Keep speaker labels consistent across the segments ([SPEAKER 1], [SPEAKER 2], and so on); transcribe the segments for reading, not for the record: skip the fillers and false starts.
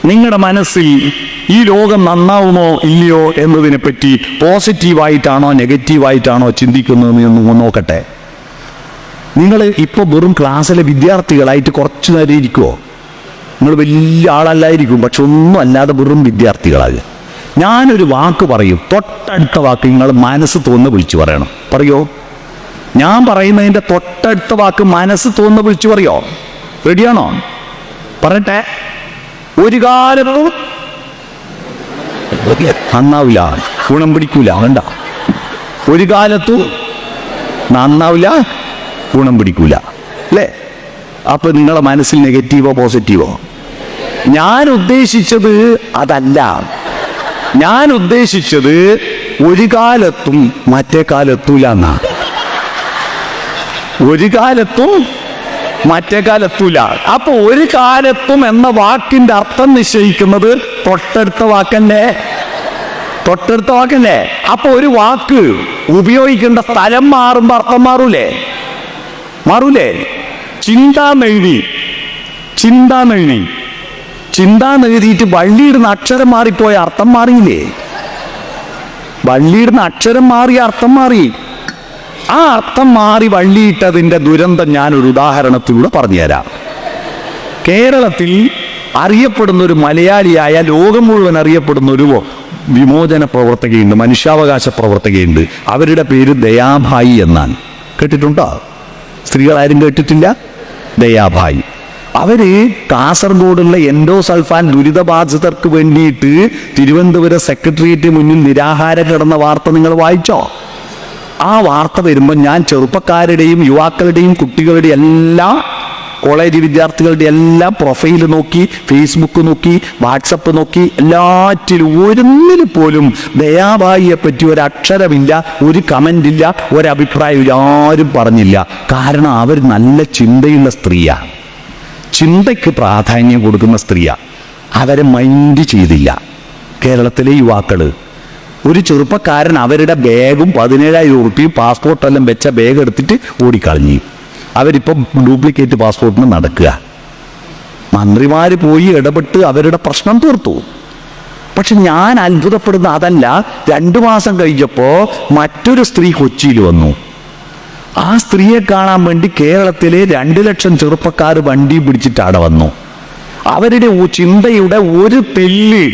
[SPEAKER 1] നിങ്ങളുടെ മനസ്സിൽ ഈ ലോകം നന്നാവുമോ ഇല്ലയോ എന്നതിനെ പറ്റി പോസിറ്റീവായിട്ടാണോ നെഗറ്റീവായിട്ടാണോ ചിന്തിക്കുന്നതെന്ന് ഒന്ന് നോക്കട്ടെ. നിങ്ങൾ ഇപ്പോൾ വെറും ക്ലാസ്സിലെ വിദ്യാർത്ഥികളായിട്ട് കുറച്ചു നേരം ഇരിക്കുമോ? നിങ്ങൾ വലിയ ആളല്ലായിരിക്കും, പക്ഷെ ഒന്നും അല്ലാതെ വെറും വിദ്യാർത്ഥികളാകുക. ഞാനൊരു വാക്ക് പറയും, തൊട്ടടുത്ത വാക്ക് നിങ്ങൾ മനസ്സ് തോന്നുന്ന വിളിച്ചു പറയണം. പറയോ? ഞാൻ പറയുന്നതിൻ്റെ തൊട്ടടുത്ത വാക്ക് മനസ്സ് തോന്നുന്ന വിളിച്ചു പറയോ? റെഡിയാണോ? പറയട്ടെ. ഒരു കാലത്തും നന്നാവില്ല, ഗുണം പിടിക്കൂല. വേണ്ട, ഒരു കാലത്തും നന്നാവില്ല, ഗുണം പിടിക്കൂല, അല്ലേ? അപ്പൊ നിങ്ങളെ മനസ്സിൽ നെഗറ്റീവോ പോസിറ്റീവോ? ഞാൻ ഉദ്ദേശിച്ചത് അതല്ല. ഞാൻ ഉദ്ദേശിച്ചത് ഒരു കാലത്തും മറ്റേ കാലത്തൂല എന്നാ. ഒരു കാലത്തും മറ്റേ കാലത്തൂല. അപ്പൊ ഒരു കാലത്തും എന്ന വാക്കിന്റെ അർത്ഥം നിശ്ചയിക്കുന്നത് തൊട്ടടുത്ത വാക്കല്ലേ? തൊട്ടടുത്ത വാക്കല്ലേ? അപ്പൊ ഒരു വാക്ക് ഉപയോഗിക്കേണ്ട സ്ഥലം മാറുമ്പോ അർത്ഥം മാറൂലേ? മാറൂലേ? ചിന്താമെഴുതി, ചിന്താമെഴുതി, ചിന്താമെഴുതിയിട്ട് വള്ളിയിടുന്ന അക്ഷരം മാറിപ്പോയ അർത്ഥം മാറിയില്ലേ? വള്ളിയിടുന്ന അക്ഷരം മാറിയ അർത്ഥം മാറി. ആ അർത്ഥം മാറി വള്ളിയിട്ടതിൻ്റെ ദുരന്തം ഞാനൊരു ഉദാഹരണത്തിലൂടെ പറഞ്ഞുതരാം. കേരളത്തിൽ അറിയപ്പെടുന്ന ഒരു മലയാളിയായ, ലോകം മുഴുവൻ അറിയപ്പെടുന്ന ഒരു വിമോചന പ്രവർത്തകയുണ്ട്, മനുഷ്യാവകാശ പ്രവർത്തകയുണ്ട്. അവരുടെ പേര് ദയാഭായി എന്നാണ്. കേട്ടിട്ടുണ്ടോ? സ്ത്രീകളാരും കേട്ടിട്ടില്ല? ദയാഭായി. അവര് കാസർഗോഡുള്ള എൻഡോസൾഫാൻ ദുരിതബാധിതർക്ക് വേണ്ടിയിട്ട് തിരുവനന്തപുരം സെക്രട്ടേറിയറ്റ് മുന്നിൽ നിരാഹാരം കിടന്ന വാർത്ത നിങ്ങൾ വായിച്ചോ? ആ വാർത്ത വരുമ്പോൾ ഞാൻ ചെറുപ്പക്കാരുടെയും യുവാക്കളുടെയും കുട്ടികളുടെയും എല്ലാം, കോളേജ് വിദ്യാർത്ഥികളുടെ എല്ലാം പ്രൊഫൈൽ നോക്കി, ഫേസ്ബുക്ക് നോക്കി, വാട്സപ്പ് നോക്കി, എല്ലാറ്റിലും ഒന്നിൽ പോലും ദയാഭായിയെ പറ്റി ഒരക്ഷരമില്ല, ഒരു കമൻ്റ് ഇല്ല, ഒരഭിപ്രായമില്ല, ആരും പറഞ്ഞില്ല. കാരണം അവർ നല്ല ചിന്തയുള്ള സ്ത്രീയാണ്, ചിന്തയ്ക്ക് പ്രാധാന്യം കൊടുക്കുന്ന സ്ത്രീയാണ്. അവരെ മൈൻഡ് ചെയ്തില്ല കേരളത്തിലെ യുവാക്കള്. ഒരു ചെറുപ്പക്കാരൻ അവരുടെ ബാഗും 17,000 രൂപയും പാസ്പോർട്ടെല്ലാം വെച്ച ബാഗ് എടുത്തിട്ട് ഓടിക്കളഞ്ഞു. അവരിപ്പം ഡ്യൂപ്ലിക്കേറ്റ് പാസ്പോർട്ടിന് നടക്കുക. മന്ത്രിമാര് പോയി ഇടപെട്ട് അവരുടെ പ്രശ്നം തീർത്തു. പക്ഷെ ഞാൻ അത്ഭുതപ്പെടുന്ന അതല്ല. 2 മാസം കഴിഞ്ഞപ്പോ മറ്റൊരു സ്ത്രീ കൊച്ചിയിൽ വന്നു. ആ സ്ത്രീയെ കാണാൻ വേണ്ടി കേരളത്തിലെ 2 ലക്ഷം ചെറുപ്പക്കാർ വണ്ടി പിടിച്ചിട്ട് അവിടെ വന്നു. അവരുടെ ചിന്തയുടെ ഒരു തെല്ല്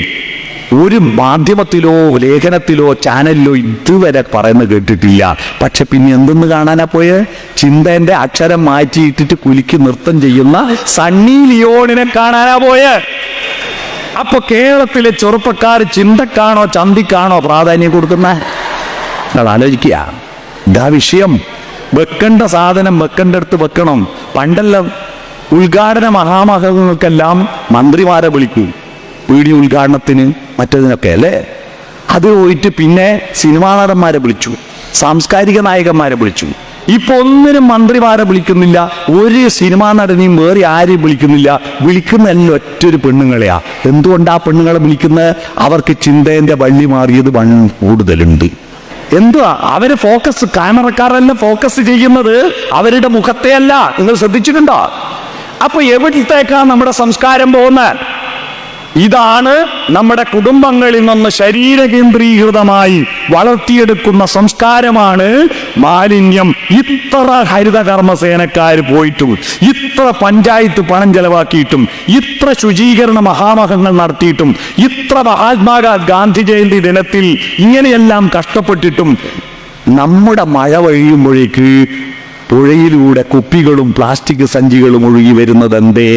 [SPEAKER 1] ഒരു മാധ്യമത്തിലോ ലേഖനത്തിലോ ചാനലിലോ ഇതുവരെ പറയുന്നത് കേട്ടിട്ടില്ല. പക്ഷെ പിന്നെ എന്തെന്ന് കാണാനാ പോയെ? ചിന്തന്റെ അക്ഷരം മാറ്റിയിട്ടിട്ട് കുലുക്കി നൃത്തം ചെയ്യുന്ന സണ്ണി ലിയോണിനെ കാണാനാ പോയെ. അപ്പൊ കേരളത്തിലെ ചെറുപ്പക്കാർ ചിന്തക്കാണോ ചന്തിക്കാണോ പ്രാധാന്യം കൊടുക്കുന്ന? നിങ്ങൾ ആലോചിക്കുക. ഇതാ വിഷയം. വെക്കേണ്ട സാധനം വെക്കേണ്ടടുത്ത് വെക്കണം. പണ്ടെല്ലാം ഉദ്ഘാടന മഹാമഹങ്ങൾക്കെല്ലാം മന്ത്രിമാരെ വിളിക്കും, വീഡിയോ ഉദ്ഘാടനത്തിന് മറ്റതിനൊക്കെ, അല്ലേ? അത് പോയിട്ട് പിന്നെ സിനിമാ നടന്മാരെ വിളിച്ചു, സാംസ്കാരിക നായകന്മാരെ വിളിച്ചു. ഇപ്പൊ ഒന്നിനും മന്ത്രിമാരെ വിളിക്കുന്നില്ല, ഒരു സിനിമാ നടനെയും വേറെ ആരെയും വിളിക്കുന്നില്ല. വിളിക്കുന്ന എല്ലാം ഒറ്റൊരു പെണ്ണുങ്ങളെയാ. എന്തുകൊണ്ടാ പെണ്ണുങ്ങളെ വിളിക്കുന്നത്? അവർക്ക് ചിന്തേന്റെ വള്ളി മാറിയത് കൂടുതലുണ്ട്. എന്തുവാ അവര് ഫോക്കസ്? ക്യാമറക്കാരെല്ലാം ഫോക്കസ് ചെയ്യുന്നത് അവരുടെ മുഖത്തെയല്ല. നിങ്ങൾ ശ്രദ്ധിച്ചിട്ടുണ്ടോ? അപ്പൊ എവിടത്തേക്കാ നമ്മുടെ സംസ്കാരം പോകുന്നത്? ഇതാണ് നമ്മുടെ കുടുംബങ്ങളിൽ നിന്ന് ശരീര കേന്ദ്രീകൃതമായി വളർത്തിയെടുക്കുന്ന സംസ്കാരമാണ് മാലിന്യം. ഇത്ര ഹരിത കർമ്മസേനക്കാർ പോയിട്ടും, ഇത്ര പഞ്ചായത്ത് പണം ചെലവാക്കിയിട്ടും, ഇത്ര ശുചീകരണ മഹാമഹങ്ങൾ നടത്തിയിട്ടും, ഇത്ര മഹാത്മാഗാന്ധി ജയന്തി ദിനത്തിൽ ഇങ്ങനെയെല്ലാം കഷ്ടപ്പെട്ടിട്ടും നമ്മുടെ മഴ വഴിയുമ്പോഴേക്ക് പുഴയിലൂടെ കുപ്പികളും പ്ലാസ്റ്റിക് സഞ്ചികളും ഒഴുകി വരുന്നത് എന്തേ?